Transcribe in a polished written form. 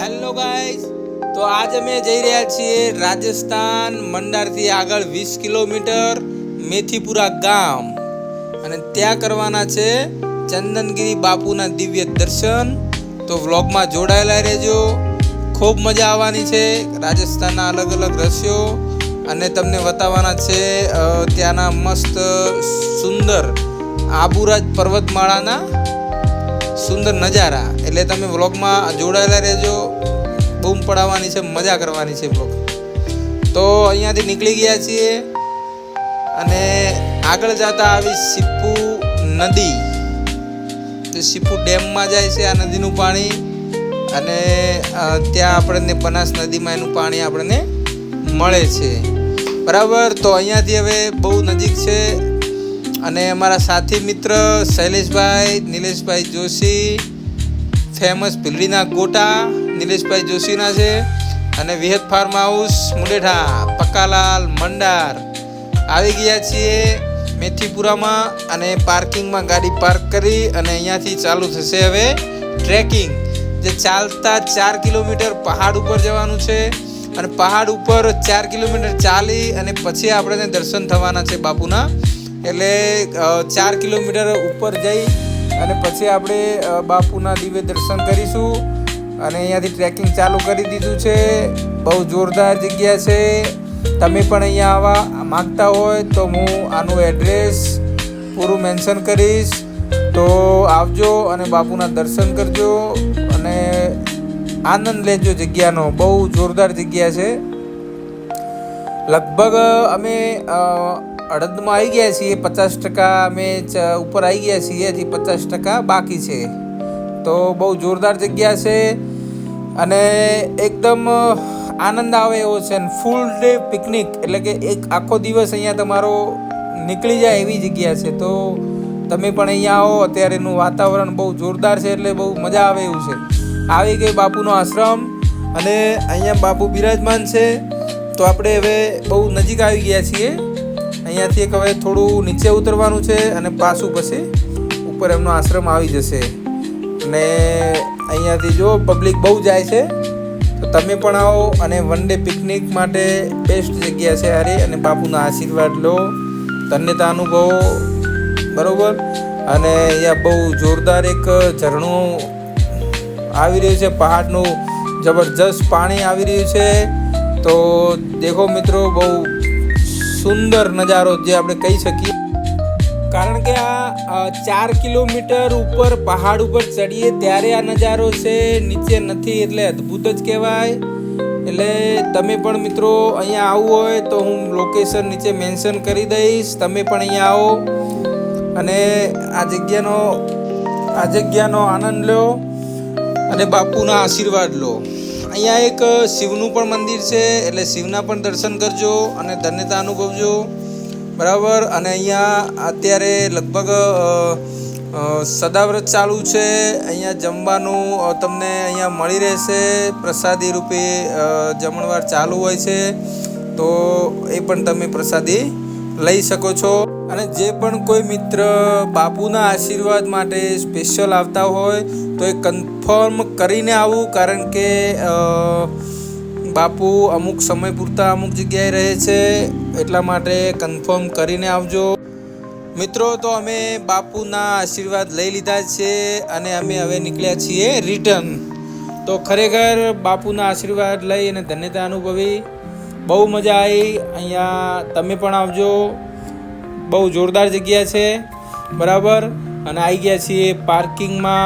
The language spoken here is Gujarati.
હેલો ગાઈસ, તો આજ અમે જઈ રહ્યા છીએ રાજસ્થાન મંડારથી આગળ 20 કિલોમીટર મેથીપુરા ગામ, અને ત્યાં કરવાના છે ચંદનગીરી બાપુના દિવ્ય દર્શન. તો વ્લોગમાં જોડાયેલા રહેજો, ખૂબ મજા આવવાની છે. રાજસ્થાનના અલગ અલગ દ્રશ્યો અને તમને બતાવવાના છે ત્યાંના મસ્ત સુંદર આબુરાજ પર્વતમાળાના સુંદર નજારા. એટલે તમે વ્લોગમાં જોડાયેલા રહેજો, બૂમ પડાવવાની છે, મજા કરવાની છે વ્લોગ. તો અહીંયાથી નીકળી ગયા છીએ અને આગળ જતા આવી સીપુ નદી, તો સીપુ ડેમમાં જાય છે આ નદીનું પાણી, અને ત્યાં આપણને બનાસ નદીમાં એનું પાણી આપણને મળે છે, બરાબર. તો અહીંયાથી હવે બહુ નજીક છે, અને અમારા સાથી મિત્ર શૈલેષભાઈ નિલેશભાઈ જોશી, ફેમસ ભીલડીના ગોટા નિલેશભાઈ જોશીના છે, અને વિહત ફાર્મ હાઉસ મુંડેઠા પક્કાલાલ મંડાર આવી ગયા છીએ મેથીપુરામાં. અને પાર્કિંગમાં ગાડી પાર્ક કરી અને અહીંયાથી ચાલુ થશે હવે ટ્રેકિંગ, જે ચાલતા 4 કિલોમીટર પહાડ ઉપર જવાનું છે, અને પહાડ ઉપર 4 કિલોમીટર ચાલી અને પછી આપણે દર્શન થવાના છે બાપુના. એટલે 4 કિલોમીટર ઉપર જઈ અને પછી આપણે બાપુના દિવ્ય દર્શન કરીશું. અને અહીંયાથી ટ્રેકિંગ ચાલુ કરી દીધું છે. બહુ જોરદાર જગ્યા છે. તમે પણ અહીંયા આવવા માગતા હોય તો હું આનું એડ્રેસ પૂરું મેન્શન કરીશ, તો આવજો અને બાપુના દર્શન કરજો અને આનંદ લેજો જગ્યાનો. બહુ જોરદાર જગ્યા છે. લગભગ અમે અડદમાં આવી ગયા છીએ, 50% અમે ઉપર આવી ગયા છીએ, હજી 50% બાકી છે. તો બહુ જોરદાર જગ્યા છે અને એકદમ આનંદ આવે એવો છે. ફૂલ ડે પિકનિક, એટલે કે એક આખો દિવસ અહીંયા તમારો નીકળી જાય એવી જગ્યા છે. તો તમે પણ અહીંયા આવો, અત્યારે એનું વાતાવરણ બહુ જોરદાર છે, એટલે બહુ મજા આવે એવું છે. આવી ગઈ બાપુનો આશ્રમ અને અહીંયા બાપુ બિરાજમાન છે. તો આપણે હવે બહુ નજીક આવી ગયા છીએ. અહીંયાથી એક હવે થોડું નીચે ઉતરવાનું છે અને પાછું પછી ઉપર એમનો આશ્રમ આવી જશે. અને અહીંયાથી જો પબ્લિક બહુ જાય છે, તો તમે પણ આવો અને વન ડે પિકનિક માટે બેસ્ટ જગ્યા છે હારી. અને બાપુના આશીર્વાદ લો, ધન્યતા અનુભવો, બરાબર. અને અહીંયા બહુ જોરદાર એક ઝરણું આવી રહ્યું છે, પહાડનું જબરજસ્ત પાણી આવી રહ્યું છે. તો દેખો મિત્રો, બહુ સુંદર નજારો જે આપણે કહી શકીએ, કારણ કે આ 4 કિલોમીટર ઉપર પહાડ ઉપર ચડીએ ત્યારે આ નજારો છે, નીચે નથી, એટલે અદ્ભુત જ કહેવાય. એટલે તમે પણ મિત્રો અહીંયા આવવું હોય તો હું લોકેશન નીચે મેન્શન કરી દઈશ. તમે પણ અહીંયા આવો અને આ જગ્યાનો આનંદ લો અને બાપુના આશીર્વાદ લો. અહીંયા એક શિવનું પણ મંદિર છે, એટલે શિવના પણ દર્શન કરજો અને ધન્યતા અનુભવજો, બરાબર. અને અહીંયા અત્યારે લગભગ સદાવ્રત ચાલુ છે. અહીંયા જમવાનું તમને અહીંયા મળી રહેશે, પ્રસાદી રૂપે જમણવાર ચાલુ હોય છે, તો એ પણ તમે પ્રસાદી લઈ શકો છો. અને જે પણ કોઈ મિત્ર બાપુના આશીર્વાદ માટે સ્પેશિયલ આવતા હોય તો એ કન્ફર્મ કરીને આવવું, કારણ કે બાપુ અમુક સમય પૂરતા અમુક જગ્યાએ રહે છે, એટલા માટે કન્ફર્મ કરીને આવજો મિત્રો. તો અમે બાપુના આશીર્વાદ લઈ લીધા છે અને અમે હવે નીકળ્યા છીએ રિટર્ન. તો ખરેખર બાપુના આશીર્વાદ લઈ અને ધન્યતા અનુભવી, બહુ મજા આવી. અહીંયા તમે પણ આવજો, બહુ જોરદાર જગ્યા છે, બરાબર. અને આવી ગયા છીએ પાર્કિંગમાં.